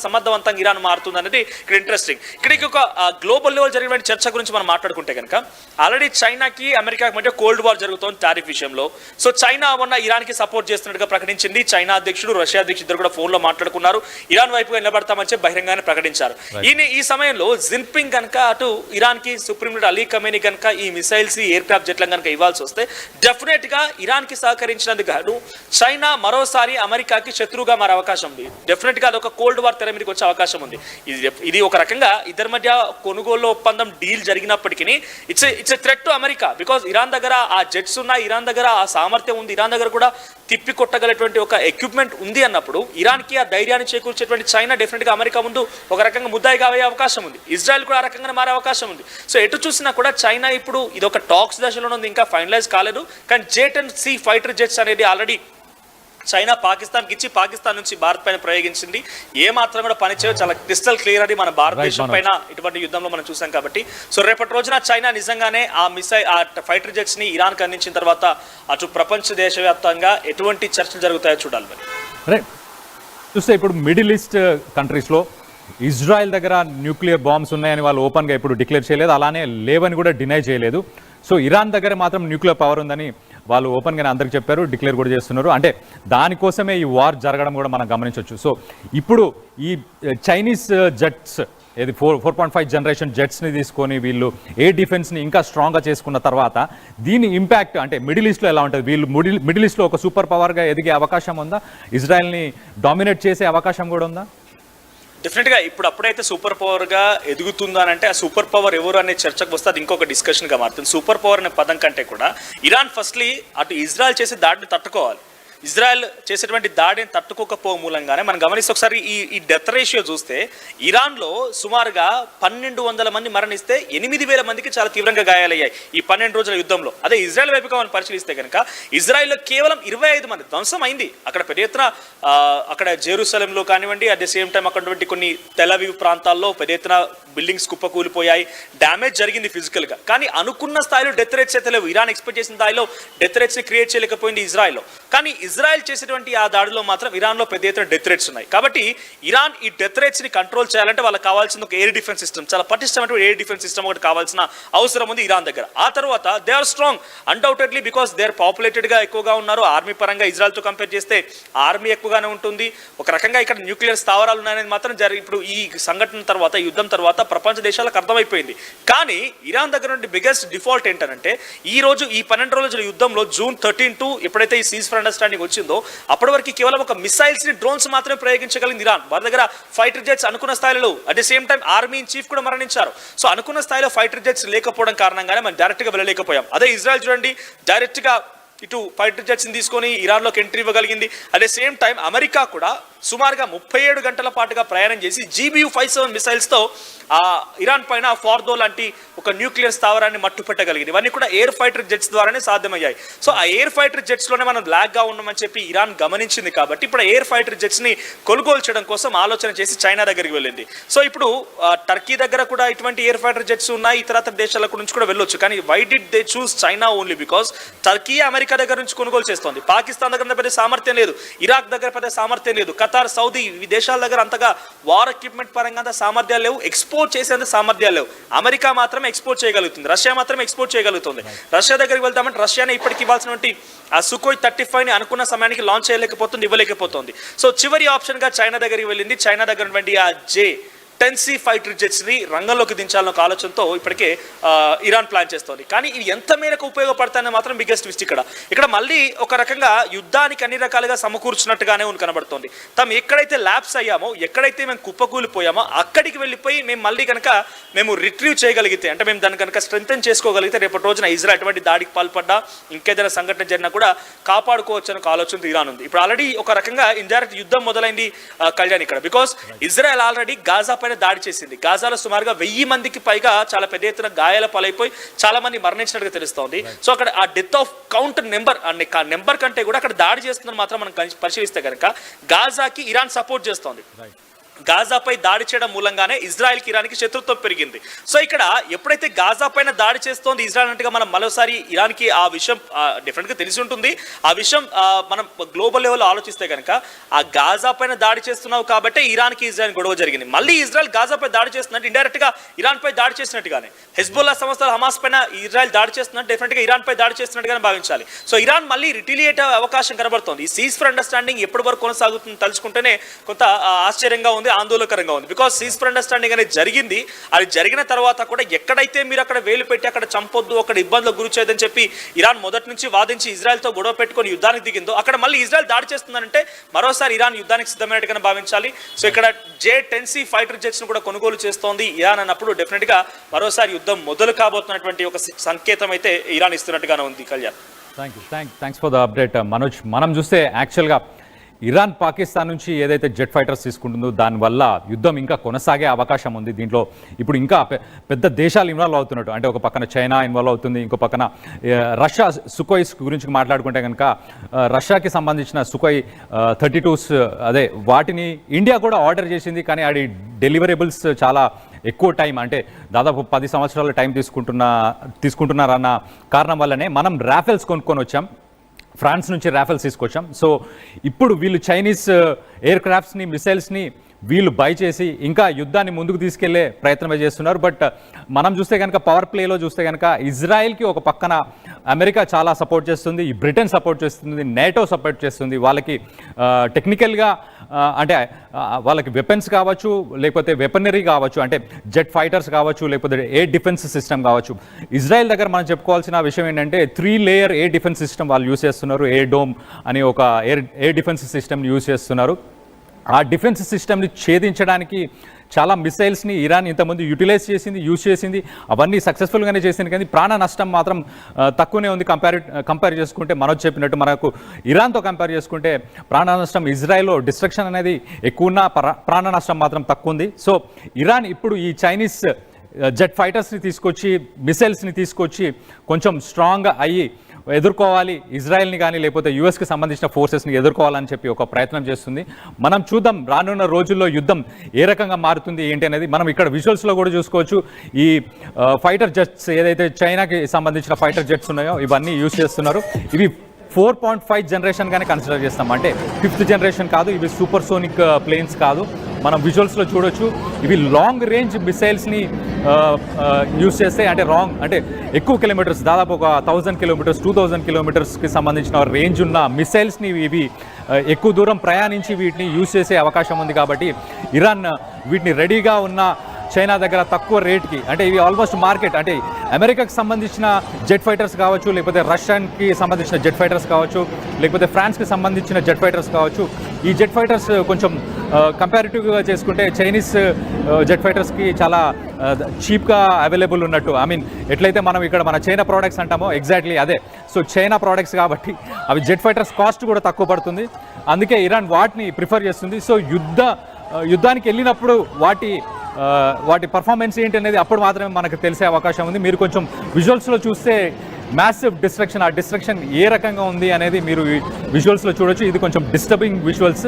సమర్థవంతంగా ఇరాన్ మారుతుంది అనేది ఇక్కడ ఇంట్రెస్టింగ్. ఇక్కడ ఒక గ్లోబల్ లెవెల్ జరిగిన చర్చ గురించి మనం మాట్లాడుకుంటే కనుక ఆల్రెడీ చైనాకి అమెరికాకి మధ్య కోల్డ్ వార్ జరుగుతోంది టారిఫ్ విషయంలో. సో చైనా మొన్న ఇరాన్కి సపోర్ట్ చేస్తున్నట్టుగా ప్రకటించింది. చైనా అధ్యక్షుడు రష్యా అధ్యక్షుడు ఇద్దరు కూడా ఫోన్లో మాట్లాడుకున్నారు. ఇరాన్ వైపుగా నిలబడతామని చెప్పి బహిరంగానే ప్రకటించారు. ఈ సమయంలో జిన్పింగ్ కనుక అటు ఇరాన్కి సుప్రీం లీడర్ అలీ ఖమేనీ కనుక ఈ మిసైల్స్ ఎయిర్ క్రాఫ్ట్ జెట్లను కనుక ఇవ్వాల్సి వస్తే డెఫినెట్ గా ఇరాన్కి సహకరించినందుకు చైనా మరోసారి అమెరికాకి శత్రువుగా మారే అవకాశం ఉంది. డెఫినెట్ గా అదొక కోల్డ్ వార్ తెర మీదకి వచ్చే అవకాశం ఉంది. ఇది ఒక రకంగా ఇద్దరి మధ్య కొనుగోలు ఒప్పందం డీల్ జరిగినప్పటికీ it's a threat to America. Because Iran దగ్గర ఆ జెట్స్ ఉన్నాయి, ఇరాన్ దగ్గర ఆ సామర్థ్యం ఉంది, ఇరాన్ దగ్గర కూడా తిప్పి కొట్టగలటువంటి ఒక ఎక్విప్మెంట్ ఉంది అన్నప్పుడు ఇరాన్కి ఆ ధైర్యాన్ని చేకూర్చేటువంటి చైనా డెఫినెట్ గా అమెరికా ముందు ఒక రకంగా ముద్దాయిగా అయ్యే అవకాశం ఉంది. ఇజ్రాయెల్ కూడా ఆ రకంగా మారే అవకాశం ఉంది. సో ఎటు చూసినా కూడా చైనా ఇప్పుడు ఇది ఒక టాక్స్ దశలో ఉంది, ఇంకా ఫైనలైజ్ కాలేదు. కానీ J-10C ఫైటర్ జెట్స్ అనేది ఆల్రెడీ చైనా పాకిస్తాన్కి ఇచ్చి పాకిస్తాన్ నుంచి భారత్ పైన ప్రయోగించింది. ఏ మాత్రం కూడా పనిచేయో చాలా క్రిస్టల్ క్లియర్ అని మన భారతదేశం పైన ఇటువంటి యుద్ధంలో మనం చూసాం కాబట్టి. సో రేపటి రోజున చైనా నిజంగానే ఆ ఫైటర్ జెట్స్ ని ఇరాన్కి అందించిన తర్వాత అటు ప్రపంచ దేశవ్యాప్తంగా ఎటువంటి చర్చలు జరుగుతాయో చూడాలి. మరి చూస్తే ఇప్పుడు మిడిల్ ఈస్ట్ కంట్రీస్లో ఇజ్రాయెల్ దగ్గర న్యూక్లియర్ బాంబ్స్ ఉన్నాయని వాళ్ళు ఓపెన్గా ఇప్పుడు డిక్లేర్ చేయలేదు, అలానే లేవని కూడా డినై చేయలేదు. సో ఇరాన్ దగ్గర మాత్రం న్యూక్లియర్ పవర్ ఉందని వాళ్ళు ఓపెన్గానే అందరికి చెప్పారు, డిక్లేర్ కూడా చేస్తున్నారు. అంటే దానికోసమే ఈ వార్ జరగడం కూడా మనం గమనించవచ్చు. సో ఇప్పుడు ఈ చైనీస్ జెట్స్ ఏది 4.5 జనరేషన్ జెట్స్ని తీసుకొని వీళ్ళు ఎయిర్ డిఫెన్స్ని ఇంకా స్ట్రాంగ్గా చేసుకున్న తర్వాత దీని ఇంపాక్ట్ అంటే మిడిల్ ఈస్ట్లో ఎలా ఉంటుంది? వీళ్ళు మిడిల్ ఈస్ట్లో ఒక సూపర్ పవర్గా ఎదిగే అవకాశం ఉందా? ఇజ్రాయెల్ని డామినేట్ చేసే అవకాశం కూడా ఉందా? డెఫినెట్గా ఇప్పుడు అప్పుడైతే సూపర్ పవర్గా ఎదుగుతుందా అంటే ఆ సూపర్ పవర్ ఎవరు అనే చర్చకు వస్తే అది ఇంకొక డిస్కషన్గా మారుతుంది. సూపర్ పవర్ అనే పదం కంటే కూడా ఇరాన్ ఫస్ట్లీ అటు ఇజ్రాయెల్ చేసే దాడిని తట్టుకోవాలి. ఇజ్రాయెల్ చేసేటువంటి దాడిని తట్టుకోకపో మూలంగానే మనం గమనిస్తే ఒకసారి ఈ డెత్ రేషియో చూస్తే ఇరాన్లో సుమారుగా 1200 మంది మరణిస్తే 8000 మందికి చాలా తీవ్రంగా గాయాలయ్యాయి ఈ 12 రోజుల యుద్ధంలో. అదే ఇజ్రాయెల్ వైపుగా మనం పరిశీలిస్తే కనుక ఇజ్రాయెల్లో కేవలం 25 మంది ధ్వంసం అయింది. అక్కడ పెద్ద ఎత్తున అక్కడ జెరూసలంలో కానివ్వండి, అట్ ద సేమ్ టైం అక్కడ కొన్ని తెలవీవ్ ప్రాంతాల్లో పెద్ద ఎత్తున బిల్డింగ్స్ కుప్పకూలిపోయాయి, డ్యామేజ్ జరిగింది ఫిజికల్గా. కానీ అనుకున్న స్థాయిలో డెత్ రేట్స్ అయితే లేవు. ఇరాన్ ఎక్స్పెక్ట్ చేసిన స్థాయిలో డెత్ రేట్స్ని క్రియేట్ చేయలేకపోయింది ఇజ్రాయెల్లో. కానీ ఇజ్రాయెల్ చేసేటువంటి ఆ దాడిలో మాత్రం ఇరాన్లో పెద్ద ఎత్తున డెత్ రేట్స్ ఉన్నాయి. కాబట్టి ఇరాన్ ఈ డెత్ రేట్స్ని కంట్రోల్ చేయాలంటే వాళ్ళకి కావాల్సిన ఒక ఎయిర్ డిఫెన్స్ సిస్టమ్, చాలా పటిష్టమైన ఎయిర్ డిఫెన్స్ సిస్టమ్ ఒకటి కావాల్సిన అవసరం ఉంది ఇరాన్ దగ్గర. ఆ తర్వాత they are strong undoubtedly because they are పాపులేటెడ్గా ఎక్కువగా ఉన్నారు. ఆర్మీ పరంగా ఇజ్రాయెల్తో కంపేర్ చేస్తే ఆర్మీ ఎక్కువగానే ఉంటుంది. ఒక రకంగా ఇక్కడ న్యూక్లియర్ స్థావరాలు ఉన్నాయనేది మాత్రం ఇప్పుడు ఈ సంఘటన తర్వాత, యుద్ధం తర్వాత ప్రపంచ దేశాలకు అర్థమైపోయింది. కానీ ఇరాన్ దగ్గర నుండి బిగ్గెస్ట్ డిఫాల్ట్ ఏంటంటే ఈ రోజు ఈ 12 రోజుల యుద్ధంలో June 13 ఎప్పుడైతే ఈ సీజ్ ఫర్ అండర్స్టాండింగ్ వచ్చిందో అప్పటి వరకు కేవలం ఒక మిసైల్స్ ని, డ్రోన్స్ మాత్రమే ప్రయోగించగలిగింది ఇరాన్. వారి దగ్గర ఫైటర్ జెట్స్ అనుకున్న స్థాయిలో, at the same time army in chief కూడా మరణించారు. సో అనుకున్న స్థాయిలో ఫైటర్ జెట్స్ లేకపోవడం కారణంగానే మనం డైరెక్ట్ గా వెళ్ళలేకపోయాం. అదే ఇజ్రాయెల్ చూడండి, డైరెక్ట్ గా ఇటు ఫైటర్ జెట్స్ ని తీసుకొని ఇరాన్లోకి ఎంట్రీ ఇవ్వగలిగింది. At the same time America కూడా సుమారుగా 37 గంటల పాటుగా ప్రయాణం చేసి GBU-57 మిసైల్స్తో ఇరాన్ పైన ఫార్దో లాంటి ఒక న్యూక్లియర్ స్థావరాన్ని మట్టు పెట్టగలిగింది. ఇవన్నీ కూడా ఎయిర్ ఫైటర్ జెట్స్ ద్వారానే సాధ్యమయ్యాయి. సో ఆ ఎయిర్ ఫైటర్ జెట్స్లోనే మనం ల్యాగ్గా ఉన్నామని చెప్పి ఇరాన్ గమనించింది. కాబట్టి ఇప్పుడు ఎయిర్ ఫైటర్ జెట్స్ని కొనుగోలు చేయడం కోసం ఆలోచన చేసి చైనా దగ్గరికి వెళ్ళింది. సో ఇప్పుడు టర్కీ దగ్గర కూడా ఇటువంటి ఎయిర్ ఫైటర్ జెట్స్ ఉన్నాయి, ఇతర దేశాల నుంచి కూడా వెళ్ళొచ్చు. కానీ why did they choose China only? Because Turkey America దగ్గర నుంచి కొనుగోలు చేస్తోంది. పాకిస్తాన్ దగ్గర పెద్ద సామర్థ్యం లేదు, ఇరాక్ దగ్గర పెద్ద సామర్థ్యం లేదు, ఖతార్, సౌదీ ఈ దేశాల దగ్గర అంతగా వార్ ఎక్విప్మెంట్ పరంగా అంత సామర్థ్యాలు లేవు, ఎక్స్పోర్ట్ చేసేంత సామర్థ్యాలు లేవు. అమెరికా మాత్రమే ఎక్స్పోర్ట్ చేయగలుగుతుంది, రష్యా మాత్రమే ఎక్స్పోర్ట్ చేయగలుగుతుంది. రష్యా దగ్గరికి వెళ్తామంటే రష్యానే ఇప్పటికి ఇవ్వాల్సినటువంటి ఆ Sukhoi 35ని అనుకున్న సమయానికి లాంచ్ చేయలేకపోతుంది, ఇవ్వలేకపోతుంది. సో చివరి ఆప్షన్గా చైనా దగ్గరికి వెళ్ళింది. చైనా దగ్గర ఉన్నటువంటి ఆ J-10C ఫైటర్ జెట్స్ని రంగంలోకి దించాలన్న ఒక ఆలోచనతో ఇప్పటికే ఇరాన్ ప్లాన్ చేస్తోంది. కానీ ఇవి ఎంత మేరకు ఉపయోగపడతాయని మాత్రం బిగ్గెస్ట్ ట్విస్ట్ ఇక్కడ మళ్ళీ ఒక రకంగా యుద్ధానికి అన్ని రకాలుగా సమకూర్చున్నట్టుగానే కనబడుతోంది. తాము ఎక్కడైతే ల్యాప్స్ అయ్యామో, ఎక్కడైతే మేము కుప్పకూలిపోయామో అక్కడికి వెళ్ళిపోయి మేము మళ్ళీ కనుక మేము రిట్రీవ్ చేయగలిగితే, అంటే మేము దాన్ని కనుక స్ట్రెంథెన్ చేసుకోగలిగితే రేపటి రోజున ఇజ్రాయెల్ అటువంటి దాడికి పాల్పడ్డా ఇంకేదైనా సంఘటన జరిగినా కూడా కాపాడుకోవచ్చు అనే ఆలోచనతో ఇరాన్ ఉంది. ఇప్పుడు ఆల్రెడీ ఒక రకంగా ఇండైరెక్ట్ యుద్ధం మొదలైంది కళ్యాణ్ ఇక్కడ. బికాస్ ఇజ్రాయెల్ ఆల్రెడీ గాజా పైన దాడి చేసింది. గాజాలో సుమారుగా 1000 మందికి పైగా చాలా పెద్ద ఎత్తున గాయాల పాలైపోయి చాలా మంది మరణించినట్టుగా తెలుస్తోంది. సో అక్కడ ఆ డెత్ ఆఫ్ కౌంట్ నెంబర్ కంటే కూడా అక్కడ దాడి చేస్తుందని మాత్రం మనం పరిశీలిస్తే కనుక గాజాకి ఇరాన్ సపోర్ట్ చేస్తోంది. గాజాపై దాడి చేయడం మూలంగానే ఇజ్రాయెల్కి ఇరాన్కి శత్రుత్వం పెరిగింది. సో ఇక్కడ ఎప్పుడైతే గాజా పైన దాడి చేస్తోంది ఇజ్రాయెల్ అన్నట్టుగా మనం మరోసారి ఇరాన్కి ఆ విషయం డిఫరెంట్గా తెలిసి ఉంటుంది. ఆ విషయం మనం గ్లోబల్ లెవెల్లో ఆలోచిస్తే కనుక ఆ గాజా పైన దాడి చేస్తున్నావు కాబట్టి ఇరాన్కి ఇజ్రాయెల్ గొడవ జరిగింది. మళ్ళీ ఇజ్రాయెల్ గాజాపై దాడి చేస్తున్నట్టు ఇండైరెక్ట్గా ఇరాన్పై దాడి చేసినట్టుగానే, హెజ్బుల్లా సంస్థలు హమాస్ పైన ఇజ్రాయెల్ దాడి చేస్తున్నట్టు డెఫినెట్గా ఇరాన్పై దాడి చేస్తున్నట్టుగానే భావించాలి. సో ఇరాన్ మళ్ళీ రిటిలియేట్ అవకాశం కనబడుతోంది. ఈ సీజ్ ఫర్ అండర్స్టాండింగ్ ఎప్పటి వరకు కొనసాగుతుంది తలుచుకుంటేనే కొంత ఆశ్చర్యంగా ఉంది, ఆందోళనకరంగా ఉంది. బికాస్ సీజ్ ఫర్ అండర్స్టాండింగ్ అనేది జరిగింది. అది జరిగిన తర్వాత కూడా ఎక్కడైతే మీరు అక్కడ వేలు పెట్టి అక్కడ చంపొద్దు, అక్కడ ఇబ్బందులకు గురి చేయదని చెప్పి ఇరాన్ మొదటి నుంచి వాదించి ఇజ్రాయెల్తో గొడవ పెట్టుకొని యుద్ధానికి దిగిందో, అక్కడ మళ్ళీ ఇజ్రాయెల్ దాడి చేస్తుందంటే మరోసారి ఇరాన్ యుద్ధానికి సిద్ధమైనట్టుగానే భావించాలి. సో ఇక్కడ J-10C ఫైటర్ జెట్స్ను కూడా కొనుగోలు చేస్తోంది ఇరాన్ అన్నప్పుడు డెఫినెట్గా మరోసారి యుద్ధం మొదలు కాబోతున్నటువంటి ఒక సంకేతం అయితే ఇరాన్ ఇస్తున్నట్టుగానే ఉంది. Kalyan, thanks for the update Manoj. మనం చూస్తే యాక్చువల్గా ఇరాన్ పాకిస్తాన్ నుంచి ఏదైతే జెట్ ఫైటర్స్ తీసుకుంటుందో దానివల్ల యుద్ధం ఇంకా కొనసాగే అవకాశం ఉంది. దీంట్లో ఇప్పుడు ఇంకా పెద్ద దేశాలు ఇన్వాల్వ్ అవుతున్నట్టు, అంటే ఒక పక్కన చైనా ఇన్వాల్వ్ అవుతుంది, ఇంకో పక్కన రష్యా సుకోయిస్ గురించి మాట్లాడుకుంటే కనుక రష్యాకి సంబంధించిన సుకోయ్ 32s అదే వాటిని ఇండియా కూడా ఆర్డర్ చేసింది. కానీ అది డెలివరబుల్స్ చాలా ఎక్కువ టైం, అంటే దాదాపు 10 సంవత్సరాల టైం తీసుకుంటున్నారన్న కారణం వల్లనే మనం రాఫెల్స్ కొనుక్కొని వచ్చాం, ఫ్రాన్స్ నుంచి రాఫెల్స్ తీసుకొచ్చాం. సో ఇప్పుడు వీళ్ళు చైనీస్ ఎయిర్ క్రాఫ్ట్స్ని, మిసైల్స్ని వీళ్ళు బై చేసి ఇంకా యుద్ధాన్ని ముందుకు తీసుకెళ్లే ప్రయత్నమే చేస్తున్నారు. బట్ మనం చూస్తే కనుక పవర్ ప్లేలో చూస్తే కనుక ఇజ్రాయెల్కి ఒక పక్కన అమెరికా చాలా సపోర్ట్ చేస్తుంది, బ్రిటన్ సపోర్ట్ చేస్తుంది, నేటో సపోర్ట్ చేస్తుంది. వాళ్ళకి టెక్నికల్గా అంటే వాళ్ళకి వెపన్స్ కావచ్చు, లేకపోతే వెపనరీ కావచ్చు, అంటే జెట్ ఫైటర్స్ కావచ్చు, లేకపోతే ఎయిర్ డిఫెన్స్ సిస్టమ్ కావచ్చు. ఇజ్రాయెల్ దగ్గర మనం చెప్పుకోవాల్సిన విషయం ఏంటంటే 3 లేయర్ ఎయిర్ డిఫెన్స్ సిస్టమ్ వాళ్ళు యూస్ చేస్తున్నారు. ఎయిర్ డోమ్ అని ఒక ఎయిర్ డిఫెన్స్ సిస్టమ్ని యూస్ చేస్తున్నారు. ఆ డిఫెన్స్ సిస్టమ్ని ఛేదించడానికి చాలా మిసైల్స్ని ఇరాన్ ఇంతకుముందు యూజ్ చేసింది. అవన్నీ సక్సెస్ఫుల్గానే చేసింది, కానీ ప్రాణ నష్టం మాత్రం తక్కువనే ఉంది. కంపేర్ చేసుకుంటే మనోజ్ చెప్పినట్టు మనకు ఇరాన్తో కంపేర్ చేసుకుంటే ప్రాణ నష్టం ఇజ్రాయెల్లో డిస్ట్రక్షన్ అనేది ఎక్కువ ఉన్న, ప్రాణ నష్టం మాత్రం తక్కువ ఉంది. సో ఇరాన్ ఇప్పుడు ఈ చైనీస్ జెట్ ఫైటర్స్ని తీసుకొచ్చి, మిసైల్స్ని తీసుకొచ్చి కొంచెం స్ట్రాంగ్గా అయ్యి ఎదుర్కోవాలి ఇజ్రాయెల్ని కానీ, లేకపోతే యుఎస్కి సంబంధించిన ఫోర్సెస్ని ఎదుర్కోవాలని చెప్పి ఒక ప్రయత్నం చేస్తుంది. మనం చూద్దాం రానున్న రోజుల్లో యుద్ధం ఏ రకంగా మారుతుంది ఏంటి అనేది. మనం ఇక్కడ విజువల్స్లో కూడా చూసుకోవచ్చు. ఈ ఫైటర్ జెట్స్ ఏదైతే చైనాకి సంబంధించిన ఫైటర్ జెట్స్ ఉన్నాయో ఇవన్నీ యూజ్ చేస్తున్నారు. ఇవి 4.5 జనరేషన్గానే కన్సిడర్ చేస్తాం, అంటే 5th జనరేషన్ కాదు. ఇవి సూపర్ సోనిక్ ప్లేన్స్ కాదు. మనం విజువల్స్లో చూడొచ్చు. ఇవి లాంగ్ రేంజ్ మిసైల్స్ని యూజ్ చేస్తే, అంటే ఎక్కువ కిలోమీటర్స్, దాదాపు ఒక 1000 కిలోమీటర్స్ 2000 కిలోమీటర్స్కి సంబంధించిన రేంజ్ ఉన్న మిసైల్స్ని ఇవి ఎక్కువ దూరం ప్రయాణించి వీటిని యూజ్ చేసే అవకాశం ఉంది. కాబట్టి ఇరాన్ వీటిని రెడీగా ఉన్న చైనా దగ్గర తక్కువ రేట్కి, అంటే ఇవి ఆల్మోస్ట్ మార్కెట్, అంటే అమెరికాకి సంబంధించిన జెట్ ఫైటర్స్ కావచ్చు, లేకపోతే రష్యాకి సంబంధించిన జెట్ ఫైటర్స్ కావచ్చు, లేకపోతే ఫ్రాన్స్కి సంబంధించిన జెట్ ఫైటర్స్ కావచ్చు. ఈ జెట్ ఫైటర్స్ కొంచెం కంపారిటివ్గా చేసుకుంటే చైనీస్ జెట్ ఫైటర్స్కి చాలా చీప్గా అవైలబుల్ ఉన్నట్టు. ఎట్లయితే మనం ఇక్కడ మన చైనా ప్రోడక్ట్స్ అంటామో ఎగ్జాక్ట్లీ అదే. సో చైనా ప్రోడక్ట్స్ కాబట్టి అవి జెట్ ఫైటర్స్ కాస్ట్ కూడా తక్కువ పడుతుంది. అందుకే ఇరాన్ వాటిని ప్రిఫర్ చేస్తుంది. సో యుద్ధానికి వెళ్ళినప్పుడు వాటి పర్ఫార్మెన్స్ ఏంటి అనేది అప్పుడు మాత్రమే మనకు తెలిసే అవకాశం ఉంది. మీరు కొంచెం విజువల్స్లో చూస్తే మ్యాసివ్ డిస్ట్రక్షన్, ఆ డిస్ట్రక్షన్ ఏ రకంగా ఉంది అనేది మీరు విజువల్స్లో చూడొచ్చు. ఇది కొంచెం డిస్టర్బింగ్ విజువల్స్.